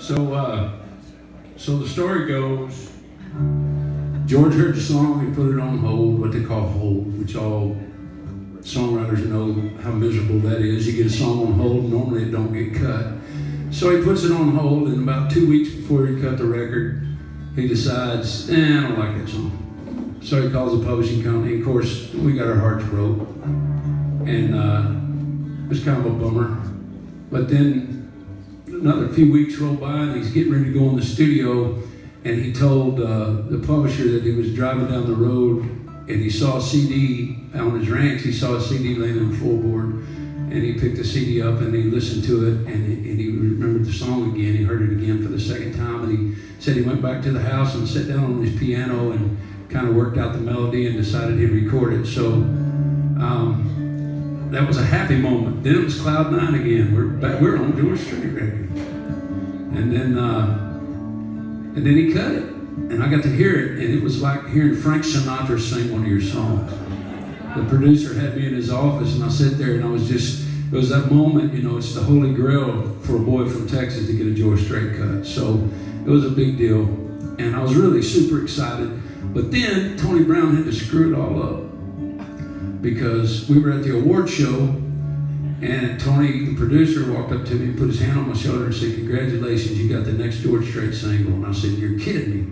So the story goes, George heard the song, he put it on hold, what they call hold, which all songwriters know how miserable that is. You get a song on hold, normally it don't get cut. So he puts it on hold, and about 2 weeks before he cut the record, he decides, I don't like that song. So he calls the publishing company. Of course, we got our hearts broke, and it was kind of a bummer. But then another few weeks rolled by, and he's getting ready to go in the studio, and he told the publisher that he was driving down the road, and he saw a CD on his ranch. He saw a CD laying on the floorboard, and he picked the CD up and he listened to it, and he remembered the song again. He heard it again for the second time, and he said he went back to the house and sat down on his piano and kind of worked out the melody and decided he'd record it. So that was a happy moment. Then it was Cloud 9 again. We're on George Strait record, and then he cut it, and I got to hear it, and it was like hearing Frank Sinatra sing one of your songs. The producer had me in his office, and I sat there, and it was that moment, it's the holy grail for a boy from Texas to get a George Strait cut. So it was a big deal, and I was really super excited. But then Tony Brown had to screw it all up, because we were at the award show, and Tony, the producer, walked up to me and put his hand on my shoulder and said, "Congratulations, you got the next George Strait single." And I said, "You're kidding me."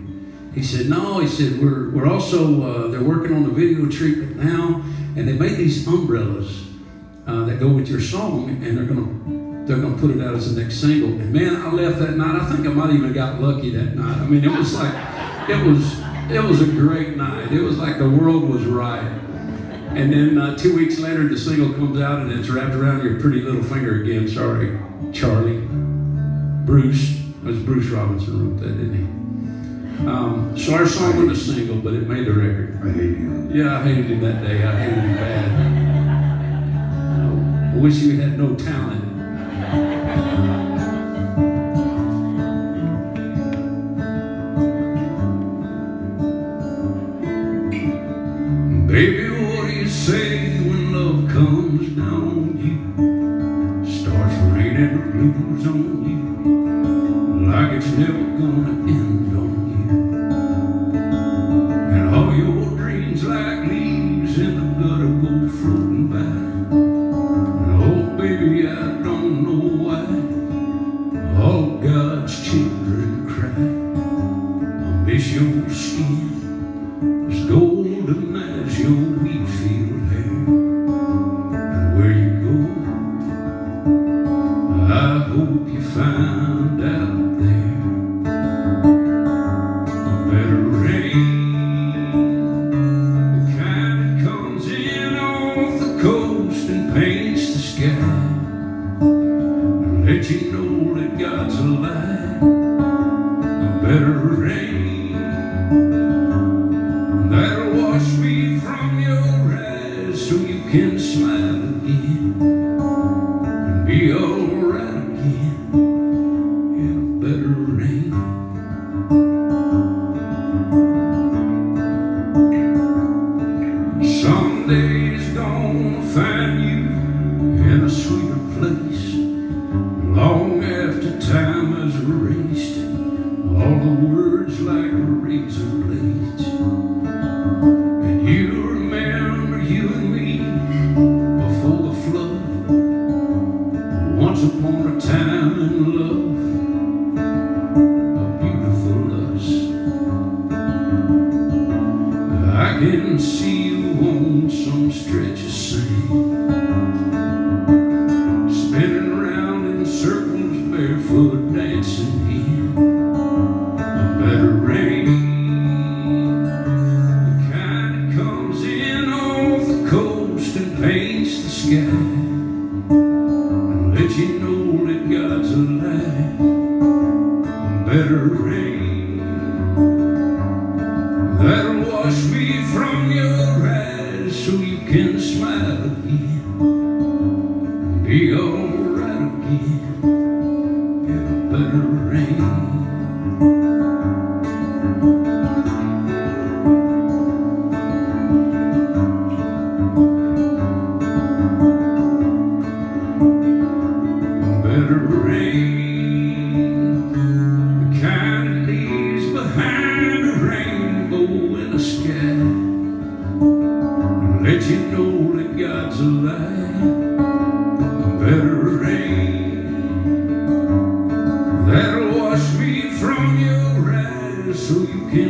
He said, "No," he said, we're also, they're working on the video treatment now, and they made these umbrellas that go with your song, and they're gonna put it out as the next single." And man, I left that night. I think I might even got lucky that night. I mean, it was like, it was a great night. It was like the world was right. And then 2 weeks later, the single comes out, and it's wrapped around your pretty little finger again. Sorry, Charlie. Bruce. It was Bruce Robinson wrote that, didn't he? So our song wasn't a single, but it made the record. I hate him. Yeah, I hated him that day. I hated him bad. I wish he had no talent. Baby, what do you say when love comes down on you? Starts raining the blues on you, like it's never gonna end on you. And all your dreams like leaves in the gutter go floating by. And oh baby, I don't know why all God's children cry. I miss your skin, as golden as your wheat field hair. And where you go, I hope you find out there a better rain, the kind that comes in off the coast and paints the sky, and let you know that God's alive. A better rain that'll wash me from your eyes so you can smile again and be alright again in a better rain. Someday's gonna find you in a sweeter place, long after time has erased all the words like razor blades. And you remember you and me before the flood, once upon a time in love, a beautiful us. I can see you on some stretch of sand, spinning around in circles, barefoot dancing in a better rain, the kind that comes in off the coast and paints the sky, and let you know that God's alive. A better rain that'll wash me from your eyes so you can smile again and be alright again in a better rain. A better rain let you know that God's alive. Better rain that'll wash me from your eyes so you can